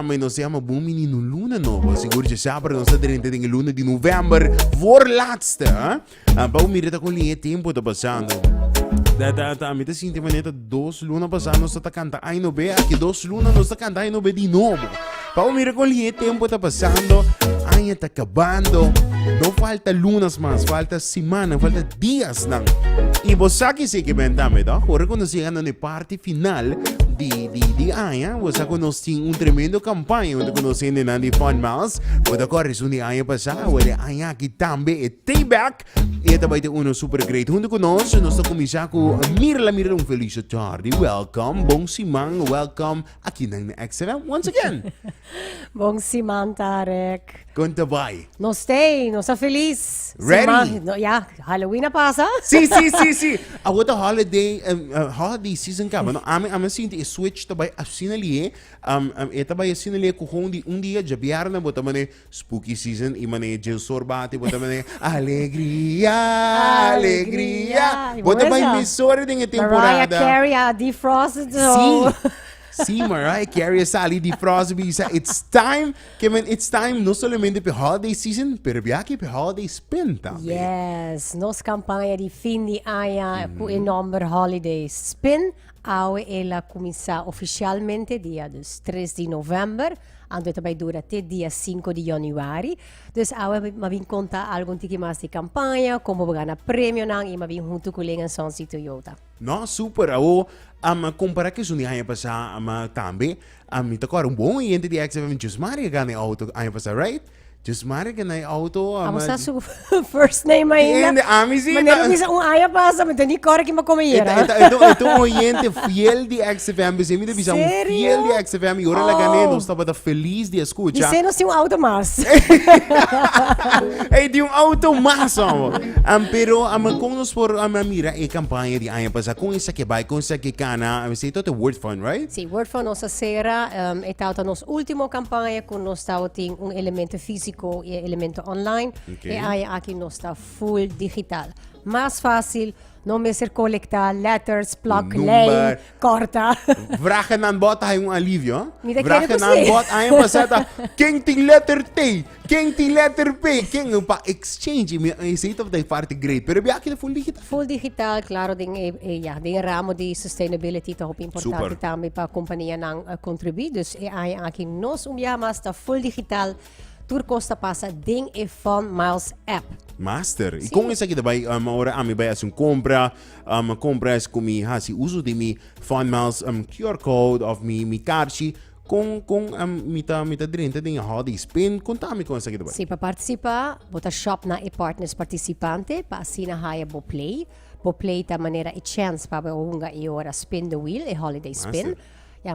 Mas nós temos um menino luna nova. Seguro que sabe, nós estamos dentro de luna de novembro. Voor laatste, hè? Para o mirita com linha tempo tá passando. A mim tá sentindo maneta 2 lunas passando, nós tá cantando aí no B, aqui 2 lunas nós tá cantando aí no B de novo. Para o mirita com linha tempo tá passando, aí tá acabando. Não falta lunas mais, falta semana, falta dias não. E você aqui sei que bem também, tá? Agora quando chegando na parte final de Aya, você conhece tremendo campanha onde conhecendo na de Fun Miles, onde agora é onde Aya passar, onde Aya aqui também é T-Back, e também tem super great. Onde conosco, nós estamos começando com Mirla, feliz tarde, welcome, bom simang, welcome aqui na XFM once again. Bom simang, Tarek. Conta vai. Nós estamos felizes. Ready? Halloween na passa? Sim. Agora holiday season ka ba? No, ame sinti switch tabay asin ali tabay asin ali ko dia jabiar na bota mane spooky season i mane Jill Sorbati bota mane alegria. Bota bay misore ding temporada. Mariah Carey, defrosted. Sim, Mariah Carey sali di Frost bisa. It's time não somente para holiday season, pero aqui para holiday spin também. Yes, nos campanha de fim de ano com o nome holiday spin, ela começa oficialmente dia 3 de novembro. Ando também dura até dia 5 de januário. Então, eu contar algum tipo mais de campanha, como ganhar prêmio, e eu junto com a Sonsi Toyota. No, super. Comparar que isso não ia passar também, me tocaram bom e entre de XFM just Maria ganha auto ia passar, right? Just Maria ganha auto. Vamos a su first name ainda. Mas não bisa aya passa, mas nem cora que me comia. Então, oyente fiel de XFM, você me bisa fiel de XFM e ora la ganhei, nós estava feliz de escutar. E se não se auto mais. De auto mais, pero com nós por mira a campanha de aya passa com isso que vai, com isso que cana, você todo Word Fund, right? Sim, Word Fund nossa será é nossa última campanha com nós tem elemento físico e elemento online. Okay. E aí aqui nós está full digital. Mais fácil, não me ser coletar letters, plug, lane, corta. Vragen aan bod hay alívio. Vragen aan bod ay pasata. Quem tem letter T, quem tem letter P, quem pa exchange me aceita da parte great. Pero bi aqui full digital. Full digital, claro, ding ramo de sustainability tá muito importante também para a companhia não contribuir. Dus aí aqui nós mas está full digital. Tur costa passa ding e Fun Miles app. Master. E com isso aqui também, agora a mim vai assim compra com mi hasi uso de mi Fun Miles QR code of mi card com mita dentro de holiday spin, contame com isso aqui também. Sim, para participar, bota shop na e partners participante, para assinar haya bo play ta maneira e chance para unga e ora spin the wheel e holiday spin.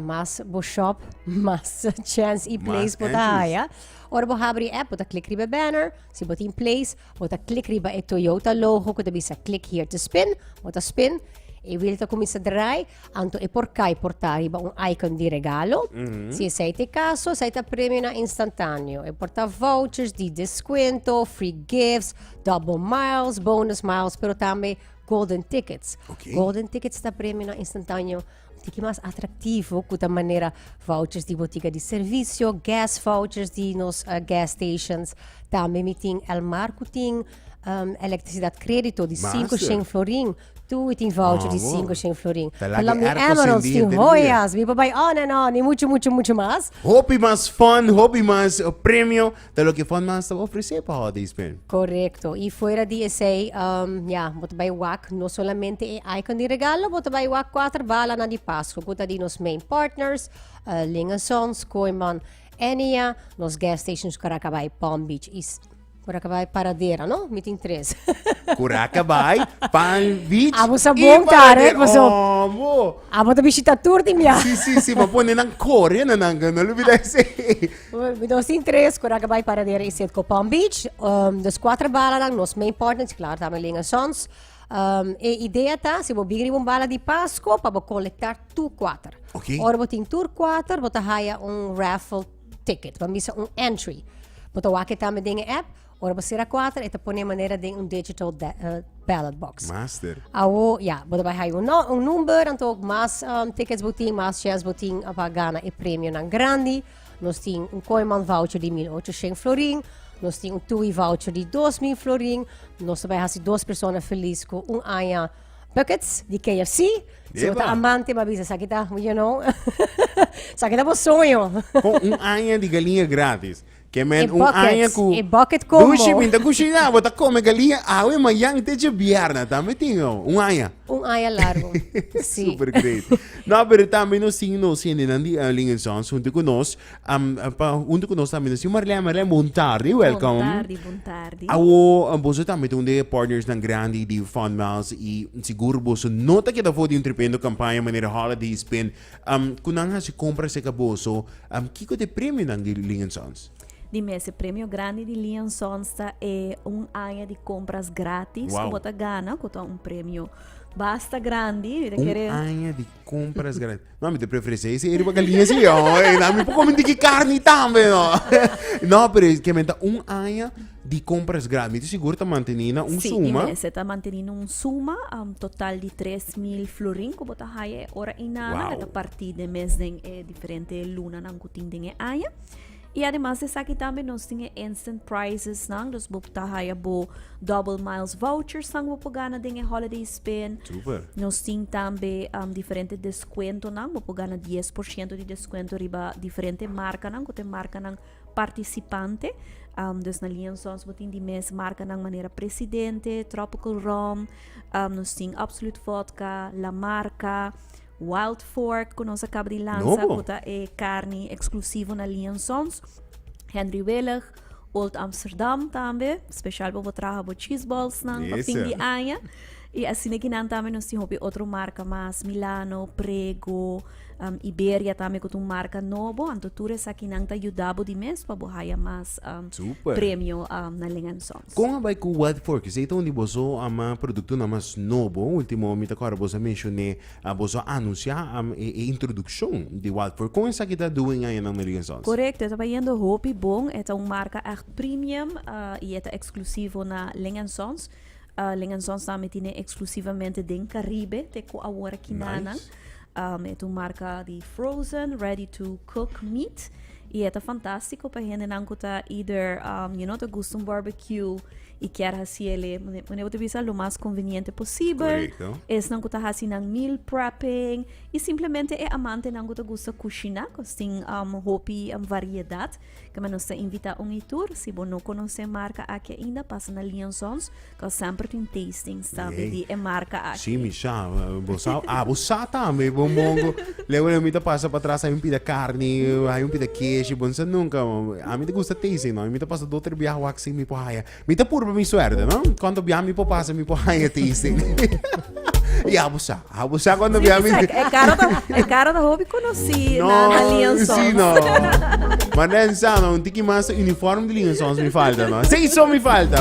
Mas bo shop, mas chance e place bota haya. Ora bo abrir app, bota click riba banner, se bota in place, bota click riba e Toyota logo, que bisa click here to spin, bota spin, e will ta comincia a drai, anto e portar riba un icon di regalo, se sei te caso, sei ta premio na istantaneo, e porta vouchers di descuento, free gifts, double miles, bonus miles, pero também golden tickets. Okay. Golden tickets ta premio na istantaneo, que mais atrativo, de maneira vouchers de botica de serviço, gas vouchers de nos gas stations, também tem el marketing, eletricidade crédito de 500 florin, tu tem voucher de 500 florin. Alam ni Emeralds, tem joias, mi babay on and on, e muito mais. Hobby mais fun, hobby mais prêmio, de lo que fun mais está oferecer para holiday spin. Correcto. E fora de esse, bota bay WAC, não solamente é icon de regalo, bota bay WAC 4 bala na de Páscoa. Bota de nos main partners, Lingasons, Koiman, Enia, nos gas stations Caracabay, Palm Beach, Curacabay Paradeira, não? Meeting 3. Curacabay, Palm Beach. Amo sa buong Tarek. Amo. Amo ta bisita tour din niya. Sim. Mapone ng Korea na nang gano'n. Meeting 3, Curacabay Paradeira e Setco Palm Beach. Dos 4 bala lang, nos main partners, claro, também Linga Sons. E ideia tá, se vou bigri bala de Páscoa, para coletar tu 4. Okay. Ora, botin tour 4, bota haya raffle ticket, para misa entry. Bota wake também dinge app, ora você a 4 e te põe maneira de digital ballot box. Master. Awo, bota vai hayo número, então mais tickets botin, mais shares botin para ganhar e prêmio na grande. nós temos Koeman voucher de 1.800 florim, nós temos TUI voucher de 2.000 florim, nós também temos 2 pessoas felizes com anha buckets de KFC. Se você é amante, mas sabe que you know, sabe que sonho. Com anha de galinha grátis. Que men anha com bucket combo. Dushi pinta cozinhar, bota come galinha, awe mayang te bierna, também tinha anha. Anha largo. Sim. Super great. No, pero também nós temos nandi Lingenson, junto conosco, junto conosco também nós Marlene, bom tarde, welcome. Bom tarde. Você também tem de partners ng grande de Fun Miles e siguro você nota que da foto entrependo campanha maneira holiday spin. Kung nga si compra sa kaboso, kiko de prêmio ng Lingensons? Dime, esse prêmio grande de Lion Sonsta é área de compras grátis. Wow. Bota gana, que um prêmio basta grande. Área de compras grátis. Não, me te preferência, esse é uma galinha assim, ó. Não, me pode comer de carne também, ó. Não, mas que menta área de compras grátis. Me seguro tá mantendo suma. Sim, você tá mantendo suma, total de 3.000 florin, que bota raia hora inana, a partir de mês de diferente luna não cutin de área. E además de aqui também nós temos instant prizes, nós temos double miles vouchers, nós temos de holiday spin. Super. Nós temos também diferentes descontos, nós temos 10% de desconto riba diferente marca, nós temos marca participante. Dus na Liansons temos de mês marca na maneira Presidente, Tropical Rum, nós temos Absolute Vodka, La Marca, Wild Fork, que nós acabamos de lançar, é carne exclusiva na Liansons, Henry Wellig, Old Amsterdam também, especial para trabalhar com cheese balls para fim de ano. E assim que nós também nós temos outra marca mais, Milano, Prego, Iberia também com uma marca nova, então tudo isso aqui nós ajudamos de mês para ganhar mais prêmio na Liansons. Como vai com o Wild Fork? Você então onde você ama produto na mais novo, último me agora você mencionou, você anunciar a introdução de Wild Fork. Como essa que está doing aí na Liansons? Correto, está indo hopi bom, é uma marca echt premium e é exclusivo na Liansons. Liansons também tem exclusivamente em Caribe, tem com a hora que nana. É uma marca de frozen, ready to cook meat. E é fantástico para gente não que either, te gusta barbecue e quer fazer ele, o mais conveniente possível. Correcto. É não que assim meal prepping e simplesmente é amante não que gusta cozinhar, que tem hobby variedade. Que nós invita tour, se você não conhece a marca aqui ainda, passa na Liansons, que sempre tem tastings também de marca aqui. Sim, Misha, você também, bom mongo. Levo me passa para trás, aí um pida carne, aí um pida queijo, bom, você nunca, a mim te gusta tasting, não? Me passa do outro viaje assim, me porraia. Me te purba mi suerte, não? Quando viaje me passa, me porraia tasting. E abusar quando viaje. É caro da hobby conheci na Liansons. Sim, não. Mas não tem mais uniforme de Liansons me falta, não? Sim, só me falta.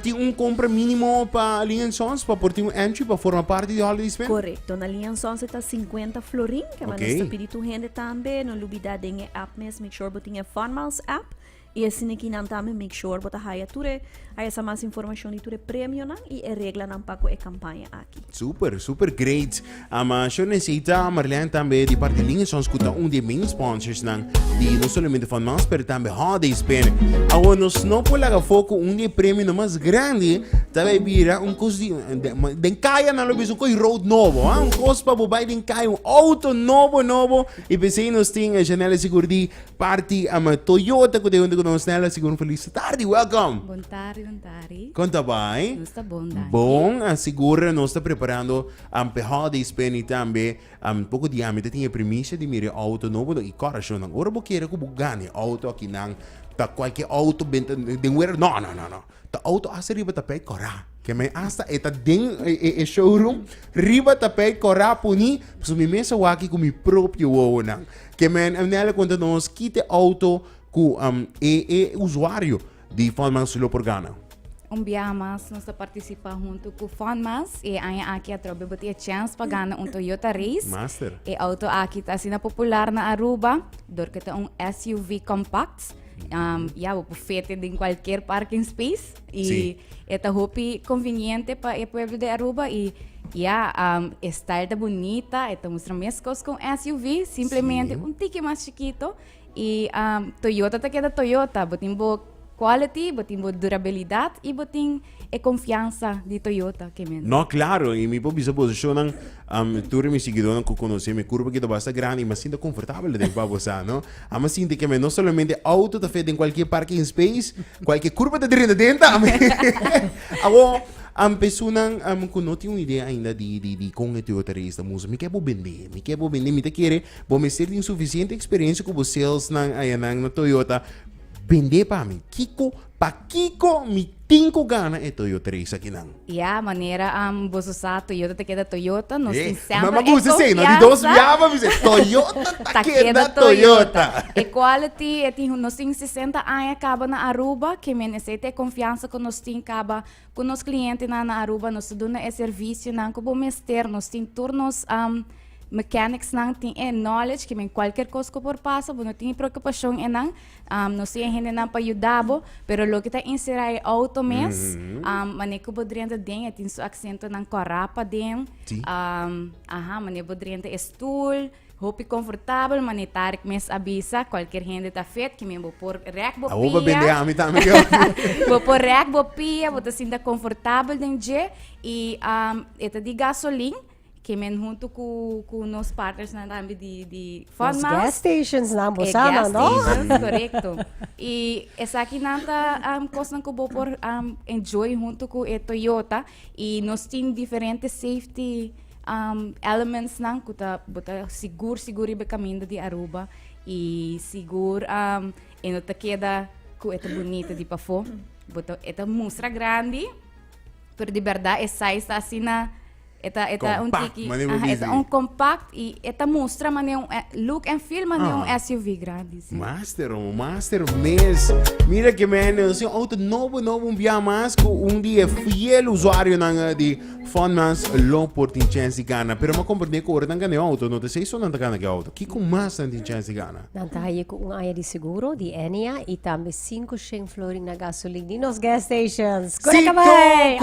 Tem compra mínimo para Liansons para por ter entry para formar parte de Holiday Spin? Correto, na Liansons está 50 florin, que nós pedimos gente também, não olvidar de app mesmo, make sure que tem Fun Miles app. E assim aqui não também make sure que haya ture essa mais informação de ture prêmio e regla não pago a campanha aqui. Super great. Mas eu necessito Marlene também de parte de Liansons que de main sponsors de não somente Fun Miles, mas também Holiday Spin. Agora nós não podemos foco de prêmio mais grande, também vira coisa de caia na lobby um road novo, coisa para bobai de caia auto novo e pensei nós tem a janela segura de parte Toyota que de nós nela seguro feliz tarde, welcome. Bom tarde. Conta bem? Está bom, Dani. Bom, segura nós está preparando para Holiday Spin e também pouco de âmbito tinha premissa de mirar auto novo e coração não. Ora boqueira que bugane auto aqui não tá qualquer auto de não. Tá auto asa riba tapet cora. Que me hasta eta den showroom riba tapet cora puni so mi mesa waki com mi próprio ona. Que me nela quando nós quite auto com usuário de forma solo por gana. Biamas, nós participamos junto com FunMas e aqui a trobe botia chance para ganhar Toyota Race. Master. E auto aqui está sendo popular na Aruba, porque é SUV compact. Bufete em qualquer parking space e é hopi conveniente para o povo de Aruba e style bonita, mostra mesmo com SUV, simplesmente tique mais chiquito E Toyota ta queda Toyota, botin bo quality, botin bo durabilidade e botin confiança de Toyota que men. No, claro, e mi po bisa posisyon ng turi mi seguidor ng kukonosi mi curva que basta grande, mas sinta confortável de babosa, no? Mas sinta que no solamente auto ta fed em qualquer parking space, qualquer curva ta dentro dentro. Ako pessoa não tem uma ideia ainda de como é Toyota Race da música. Me quer vender, me te querer, vou me ser de insuficiente experiência com vocês na Toyota. Vender para mim, Kiko, me tinko gana é Toyota Race aqui não. Yeah, maneira você usar Toyota ta queda Toyota, nós tem sempre Mas você sei, não de dois viava, você Toyota ta queda Toyota. Equality, nós tem 60 anos acaba na Aruba, que men aceita confiança que nós tem acaba com os clientes na Aruba, nós damos esse serviço não como mester, nós tem turnos mechanics nang tem knowledge que men qualquer coisa que por passa, não tem preocupação nang nós tem gente nang payudabo, pero lo que tá inserar é auto mes, maneco podriante den, tem su acento nang corapa den, mane podriante stool, hopi confortável, mane tarik mes abisa, qualquer gente tá fet que men bo por rek bo Vou vender a mim também. bo por rek bo pia, bo tá sinta confortável den je e eta de gasolina que men junto com nos partners na também de Os gas stations na gas Bosana, no? stations, correcto. E essa aqui nanta coisa que vou por enjoy junto com a Toyota e nós tem diferentes safety elements nang kuta bota seguro ibe caminho de Aruba e seguro e não te queda com esta bonita de pafo bota esta mostra grande pero de verdade essa está assim na Eta un tiki, eta un compact e eta mostra look and feel um SUV grande. Sim. Master mês. Mira que man, assim, auto novo via mais com dia fiel usuário de Funmas lo por tin chance gana, pero ma compreende que ora tanga auto, não sei só não tanga que auto. Que com mais tin chance gana. Nantahaye com área de seguro de Enia e também 5 flooring na gasolina e nos gas stations. Curakabay,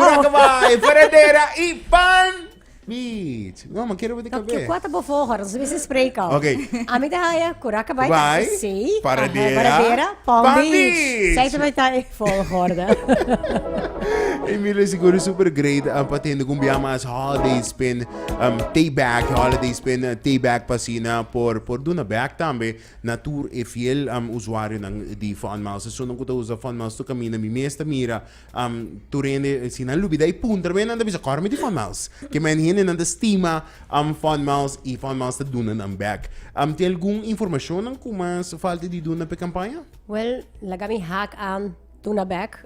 paradeira e pan. Beach. Não, mas quero ver de cabelo. Que quatro boforra, não sei se spray ka. Ok. Ami dahaya, Curakabay. Vai. Sim. Paradeira. Palm Beach. Sei também tá volgorde. Emília seguro super great patendo com biamas holiday spin tay back pasina por duna back também na tour e fiel usuário de Funmiles so não kuta usa Funmiles tu camina mi mesta mira turende sina lubida e punta bem nanda bisa corme de Funmiles que men hine nanda estima Funmiles e Funmiles ta duna nam back tem alguma informação não como falta de duna pe campanha? Well, lagami hack Tunaback,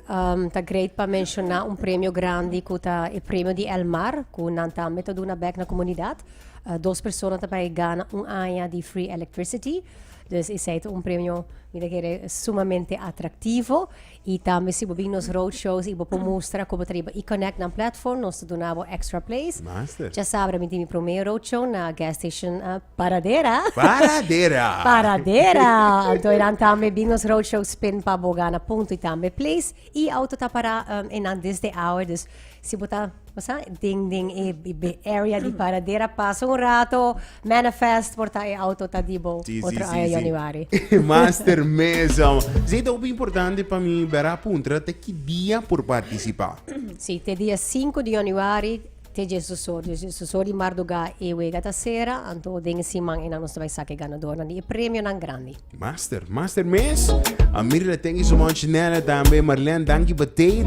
ta great pa mencionar prêmio grande que tá o prêmio de El Mar, que nanta meta Tunaback na comunidade. 2 pessoas também ganham ano de free electricity. Dus is het prêmio sumamente atrativo e também se bobin nos roadshows e bopo mostra como treba e connect na platform nós donavo extra plays. Master. Já sabe mi primeiro roadshow na gas station Paradeira. Então também bin nos roadshow spin pa bogana ponto e também plays e auto ta para en this the hour dus se botar ding e area de Paradeira passa rato manifest porta e auto ta dibo outra Januari. Master mesmo. Zeta o importante para mim verá punta até que dia por participar. Sim, te dia 5 de januari te Jesus Marduga e wega sera anto ding simang ina nos vai saque ganador na di prêmio nang grande. Master mes. Amira, thank you so much Nela também Marlene, danke batei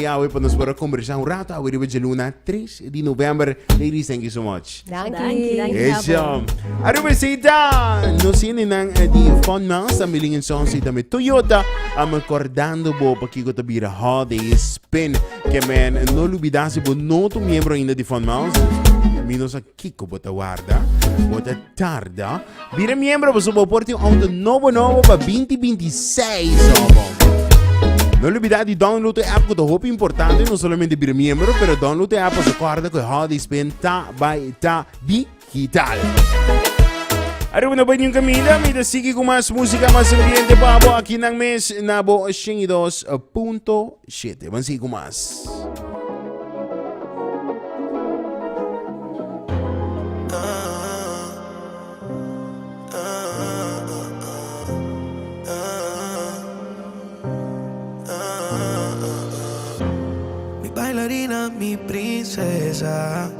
awe para nos para conversar rato awe riba de luna 3 de novembro. Ladies, thank you so much. Danke. Eso. Arubesita, no sini nang di Funmiles sa milingin song si dami Toyota acordando bo pa kiko tabira holiday spin que man no lubidasi bo no tu membro ainda di Funmiles. Minos a Kiko bota guarda, bota tarda. Vira membro bo subo porti auto novo pa 2026 Não olvidar de download a app que é muito importante, não somente vir membro, mas download a app para acorda que holiday spin tá digital. Arriba na banho Camila, me sigue com mais música, mais ambiente babo aqui nang mes na bo 102.7. Vamos seguir com mais. cabeza.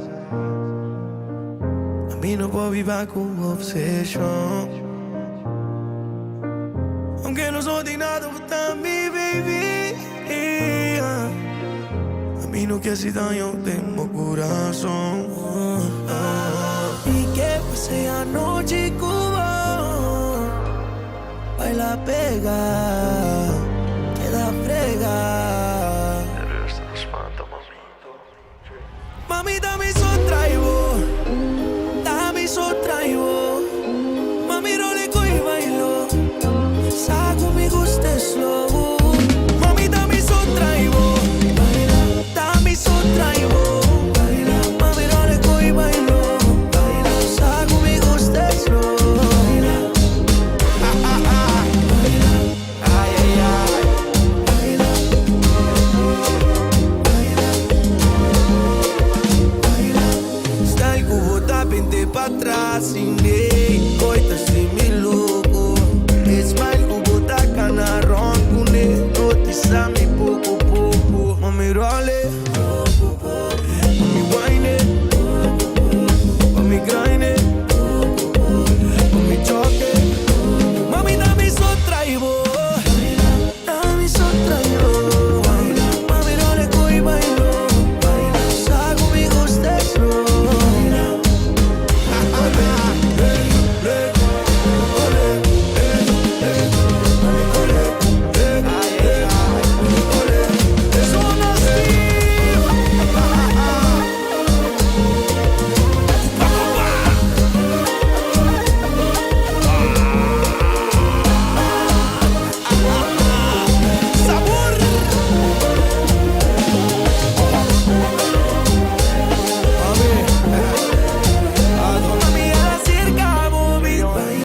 A mí no puedo vivir con obsesión. Aunque no soy dignado por mi baby. A mí no quiero hacer daño, tengo corazón. Y que pasé anoche Cuba, baila pega, queda frega.